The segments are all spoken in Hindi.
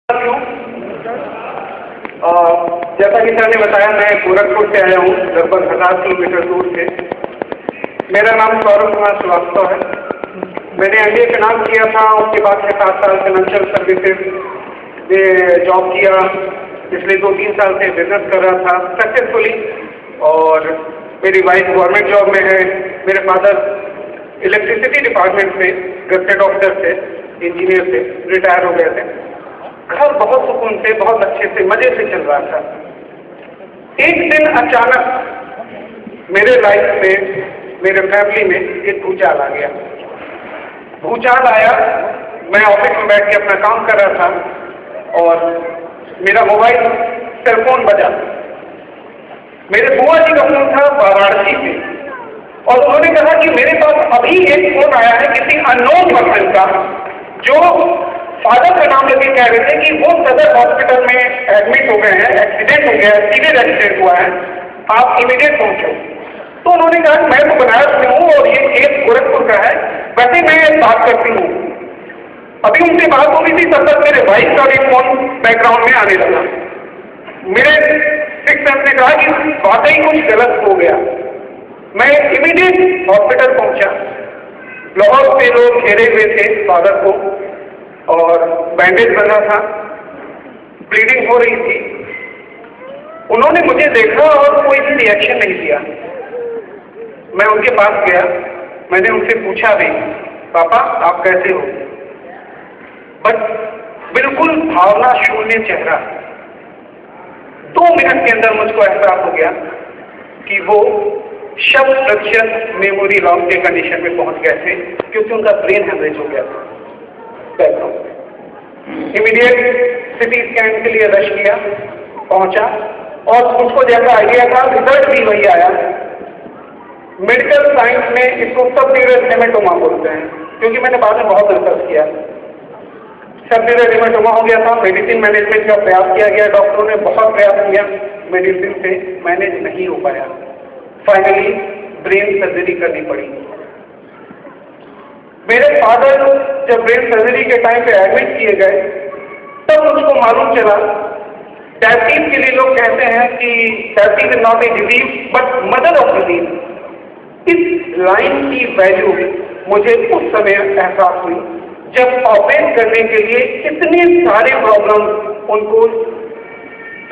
जैसा कि सर ने बताया, मैं गोरखपुर से आया हूँ, लगभग 1000 किलोमीटर दूर से। मेरा नाम सौरभ कुमार श्रीवास्तव है। मैंने MBA का नाम किया था, उसके बाद से 7 साल फाइनेंशियल सर्विसेज में जॉब किया। पिछले 2-3 साल से बिजनेस कर रहा था सक्सेसफुली, और मेरी वाइफ गवर्नमेंट जॉब में है। मेरे फादर इलेक्ट्रिसिटी डिपार्टमेंट से गजटेड ऑफिसर थे, इंजीनियर से, रिटायर हो गए थे। घर बहुत सुकून से, बहुत अच्छे से, मजे से चल रहा था। एक दिन अचानक मेरे लाइफ में, मेरे फैमिली में एक भूचाल आ गया। भूचाल आया, मैं ऑफिस में बैठ के अपना काम कर रहा था और मेरा मोबाइल सेलफोन बजा। मेरे बुआ जी का फोन था वाराणसी से, और उन्होंने कहा कि मेरे पास अभी एक फोन आया है किसी अननोन पर्सन का, जो फादर का नाम लेके कह रहे थे कि वो सदर हॉस्पिटल में एडमिट हो गए हैं, एक्सीडेंट हो गया है, सीरियस एक्सीडेंट हुआ है, आप इमीडिएट पहुंचो। तो उन्होंने कहा मैं तो बनारस में हूँ और ये केस गोरखपुर का है, वैसे मैं बात करती हूँ। अभी उनसे बात हो रही थी, तब तक मेरे वाइफ का भी फोन बैकग्राउंड में आने लगा। मेरे सिक्स सेंस ने कहा कि वाकई कुछ गलत हो गया। मैं इमीडिएट हॉस्पिटल पहुंचा। लाहौर से लोग घेरे हुए थे फादर को, और बैंडेज बना था, ब्लीडिंग हो रही थी। उन्होंने मुझे देखा और कोई भी रिएक्शन नहीं दिया। मैं उनके पास गया, मैंने उनसे पूछा भी, पापा आप कैसे हो? बट बिल्कुल भावना शून्य चेहरा। 2 मिनट के अंदर मुझको एहसास हो गया कि वो 100% मेमोरी लॉस के कंडीशन में पहुंच गए थे, क्योंकि उनका ब्रेन हेमरेज हो गया था। इमीडिएट सिटी स्कैन के लिए रश किया, पहुंचा, और मुझको जैसा आइडिया था रिजल्ट भी वही आया। मेडिकल साइंस में इसको सबड्यूरल हेमेटोमा बोलते हैं, क्योंकि मैंने बाद में बहुत रिसर्च किया। सबड्यूरल हेमेटोमा हो गया था। मेडिसिन मैनेजमेंट का प्रयास किया गया, डॉक्टरों ने बहुत प्रयास किया, मेडिसिन से मैनेज नहीं हो पाया। फाइनली ब्रेन सर्जरी करनी पड़ी। मेरे फादर जब ब्रेन सर्जरी के टाइम पे एडमिट किए गए, तब मुझको मालूम चला, डायबिटीज के लिए लोग कहते हैं कि diabetes is not a disease but mother of disease. इस लाइन की वैल्यू मुझे उस समय एहसास हुई, जब ऑपरेट करने के लिए इतने सारे प्रॉब्लम उनको।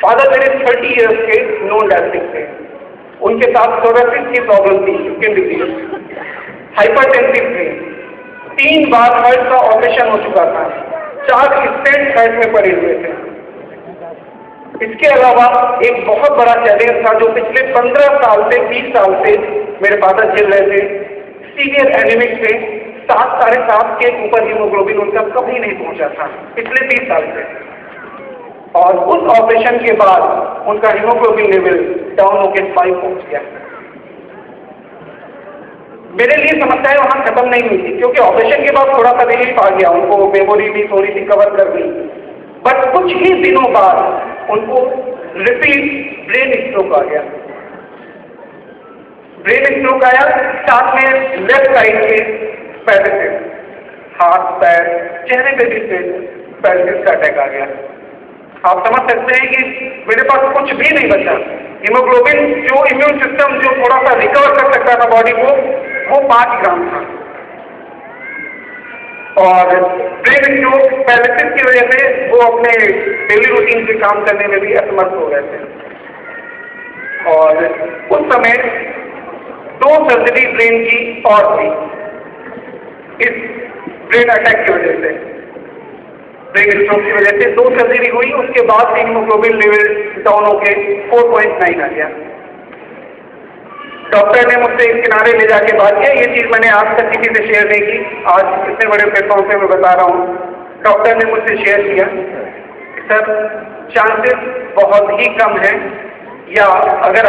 फादर मेरे 30 इयर्स के नॉन डायबिटिक थे, उनके साथ सोरेसिस की प्रॉब्लम थी, स्किन डिजीज, हाइपरटेंसिव थे, 3 बार हार्ट का ऑपरेशन हो चुका था, 4 स्टेंट हार्ट में पड़े हुए थे। इसके अलावा एक बहुत बड़ा चैलेंज था जो पिछले 15 साल से 20 साल से मेरे फादर झेल रहे थे। सीवियर एनीमिक थे, 7-7.5 के ऊपर हीमोग्लोबिन उनका कभी नहीं पहुंचा था पिछले 30 साल से, और उस ऑपरेशन के बाद उनका हीमोग्लोबिन लेवल डाउन होकर 5 पहुंच गया। मेरे लिए समस्याएं वहां खत्म नहीं हुई थी, क्योंकि ऑपरेशन के बाद थोड़ा सा रिलीफ आ गया, उनको मेमोरी भी थोड़ी सी कवर कर दी। बट कुछ ही दिनों बाद उनको रिपीट ब्रेन स्ट्रोक आ गया। ब्रेन स्ट्रोक आया, साथ में लेफ्ट साइड पे पैरालिसिस, हाथ पैर चेहरे पे भी पैरालिसिस का अटैक आ गया। आप समझ सकते हैं कि मेरे पास कुछ भी नहीं बचा। हीमोग्लोबिन, जो इम्यून सिस्टम जो थोड़ा सा रिकवर कर सकता था बॉडी को, वो 5 ग्राम था, और ब्रेन स्ट्रोक पैरालिसिस की वजह से वो अपने डेली रूटीन से काम करने में भी असमर्थ हो गए थे। और उस समय 2 सर्जरी ब्रेन की और थी इस ब्रेन अटैक की वजह से, ब्रेन स्ट्रोक की वजह से 2 सर्जरी हुई। उसके बाद हीमोग्लोबिन लेवल डाउन होकर 4.9 आ गया। डॉक्टर ने मुझसे इस किनारे ले जाके बात किया। ये चीज मैंने आज तक किसी से शेयर नहीं की, आज इतने बड़े प्लेटफॉर्म पे मैं बता रहा हूँ। डॉक्टर ने मुझसे शेयर किया, सर चांसेस बहुत ही कम है, या अगर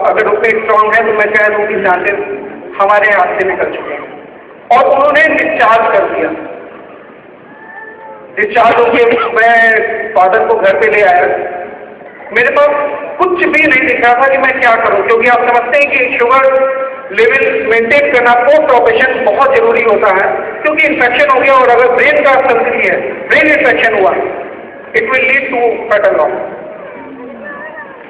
अगर उतने स्ट्रांग है तो मैं कह दूँ कि चांसेस हमारे हाथ से निकल चुके हैं। और उन्होंने डिस्चार्ज कर दिया। डिस्चार्ज होकर मैं फादर को घर पे ले आया। मेरे पास कुछ भी नहीं दिख रहा था कि मैं क्या करूं, क्योंकि आप समझते हैं कि शुगर लेवल मेंटेन करना पोस्ट ऑपरेशन बहुत जरूरी होता है, क्योंकि इन्फेक्शन हो गया, और अगर ब्रेन का सर्जरी है, ब्रेन इन्फेक्शन हुआ it will lead to fatal loss.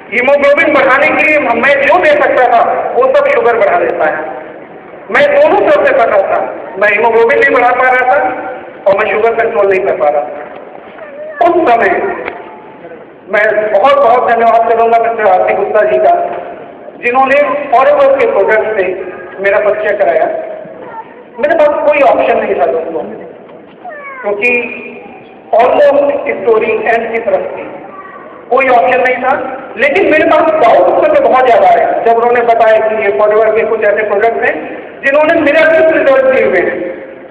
Haemoglobin बढ़ाने के लिए मैं जो दे सकता था वो सब शुगर बढ़ा देता है। मैं दोनों तरफ से कर रहा था, मैं हीमोग्लोबिन नहीं बढ़ा पा रहा था और मैं शुगर कंट्रोल नहीं कर पा रहा था। उस समय मैं बहुत बहुत धन्यवाद करूंगा मिस्टर आरती गुप्ता जी का, जिन्होंने फॉरएवर के प्रोडक्ट से मेरा परिचय कराया। मेरे पास कोई ऑप्शन नहीं था दोस्तों, क्योंकि ऑलमोस्ट स्टोरी एंड की तरफ थी, कोई ऑप्शन नहीं था। लेकिन मेरे पास डाउट उस समय बहुत ज्यादा आया जब उन्होंने बताया कि ये फॉरएवर के कुछ ऐसे प्रोडक्ट हैं जिन्होंने मेरा कुछ रिजल्ट दिए हुए हैं,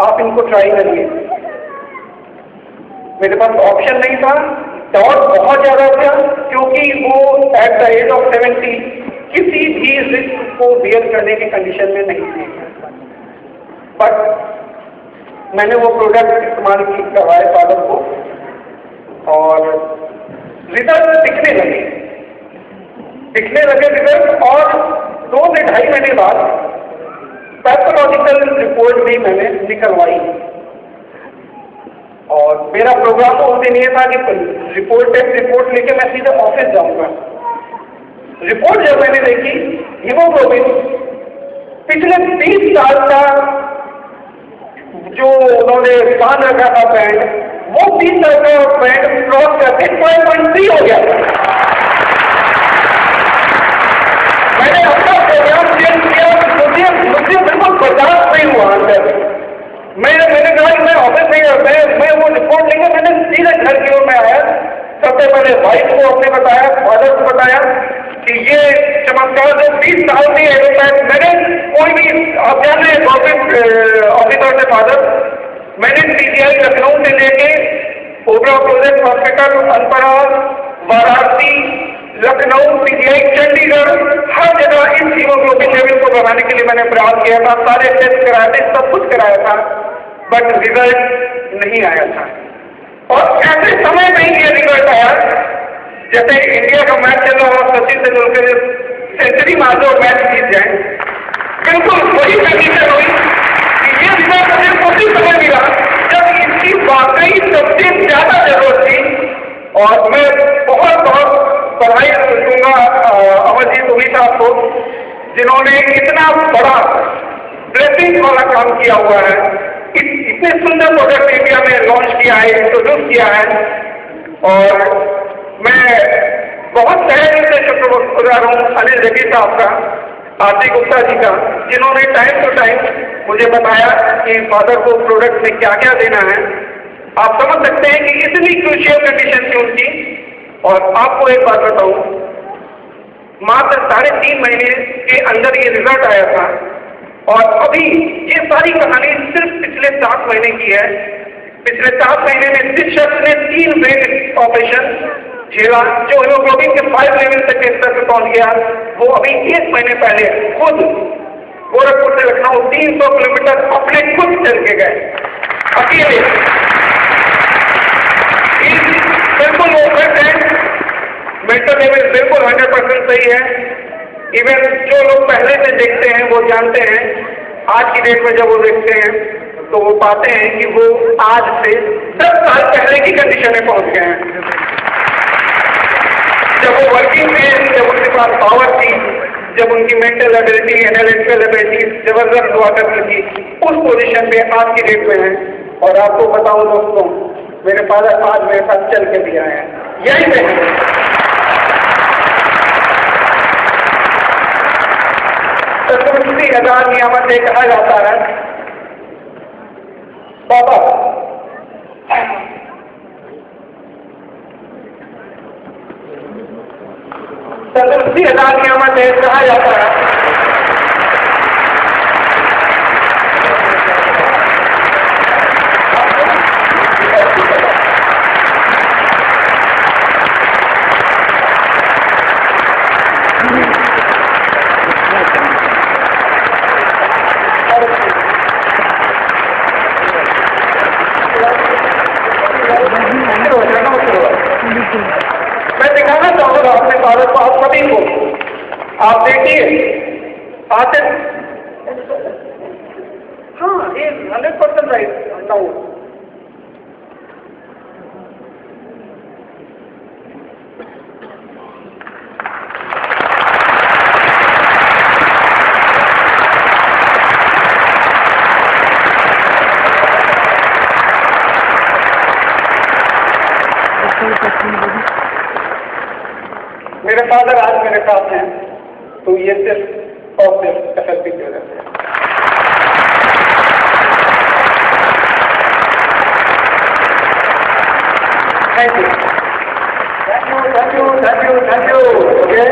आप इनको ट्राई करिए। मेरे पास ऑप्शन नहीं था, डाउट बहुत ज्यादा था, क्योंकि वो एट द एज ऑफ 70 किसी भी रिस्क को बियर करने की कंडीशन में नहीं थी। बट मैंने वो प्रोडक्ट इस्तेमाल करवाए फादर को और रिजल्ट दिखने लगे रिजल्ट। और 2 से ढाई महीने बाद पैथोलॉजिकल रिपोर्ट भी मैंने निकलवाई। और मेरा प्रोग्राम उस दिन ये था कि रिपोर्ट लेके मैं सीधे ऑफिस जाऊंगा। रिपोर्ट जब मैंने देखी, हीमोग्लोबिन पिछले 30 साल का जो उन्होंने बांध रखा था बैंड, वो 30 साल का बैंड क्रॉस करके 5.3 हो गया। मैंने अपना प्रोग्राम चेंज किया, मुझे बिल्कुल बर्दाश्त नहीं हुआ अंदर। मैंने कहा कि मैं ऑफिस नहीं, मैं वो रिपोर्ट लेकर मैंने सीधे घर की ओर में आया। सबसे पहले वाइफ को अपने बताया, फादर को बताया कि ये चमत्कार जो 30 साल से मैंने कोई भी, आप जान रहे गवर्नमेंट ऑफिसर से फादर, मैंने पीजीआई लखनऊ से लेके Obra project hospital Anpara, Varanasi, Lucknow, PGI Chandigarh, हर जगह इस हीमोग्लोबिन लेवल को बढ़ाने के लिए मैंने प्रयास किया था, सारे टेस्ट कराए थे, सब कुछ कराया था, बट रिजल्ट नहीं आया था। और ऐसे समय में ही ये रिजल्ट आया, जैसे इंडिया का मैच चल रहा हो, सचिन तेंदुलकर सेंचुरी मार दो और मैच जीत जाए, बिल्कुल वही कंडीशन हुई कि ये रिजल्ट मुझे उसी समय मिला जब इसकी वाकई सबसे ज्यादा जरूरत थी। और मैं बहुत बहुत बधाई दूंगा अमरजीत उमी साहब को, जिन्होंने इतना बड़ा ब्लेसिंग वाला काम किया हुआ है, इतने सुंदर प्रोडक्ट इंडिया में लॉन्च किया है, इंट्रोड्यूस किया है। और मैं बहुत तहे से शुक्रगुजार हूँ अनिल रेड्डी साहब का, आरती गुप्ता जी का, जिन्होंने टाइम टू टाइम मुझे बताया कि फादर को प्रोडक्ट में क्या क्या देना है। आप समझ सकते हैं कि इतनी क्रूशियल कंडीशन थी उनकी। और आपको एक बात बताऊं, मात्र 3.5 महीने के अंदर ये रिजल्ट आया था। और अभी ये सारी कहानी सिर्फ पिछले 7 महीने की है। पिछले 7 महीने में जिस शख्स ने 3 ब्रेन ऑपरेशन झेला, जो हीमोग्लोबिन के 5 लेवल तक के स्तर पर पहुंच गया, वो अभी 1 महीने पहले खुद गोरखपुर से लखनऊ 300 किलोमीटर अपने खुद चल के गए अकेले। बिल्कुल वो फिट है, मेंटल लेवल बिल्कुल 100% सही है। इवन जो लोग पहले से देखते हैं वो जानते हैं, आज की डेट में जब वो देखते हैं तो वो पाते हैं कि वो आज से 10 साल पहले की कंडीशन में पहुंच गए हैं। जब वो वर्किंग थे, जब उनके पास पावर थी, जब उनकी मेंटल एबिलिटी, एनालिटिकल एबिलिटी जबरदस्त हुआ करती थी, उस पोजीशन पे आज की डेट में है। और आपको बताऊं दोस्तों, मेरे फादर आज मेरे साथ चल के भी आए हैं, यही पे है। चतुर्थी हजार नियामत से कहा जाता है, बाबा चतुर्थी हजार नियामत से कहा जाता है। मैं दिखाना चाहूंगा अपने भारत को, आप सभी को। आप देखिए, आते हाँ, ये 100% राइट। मेरे फादर आज मेरे साथ हैं, तो ये सिर्फ और सिर्फ एफएसपी की वजह से। Thank you, thank you, thank you, thank you, thank you. Okay.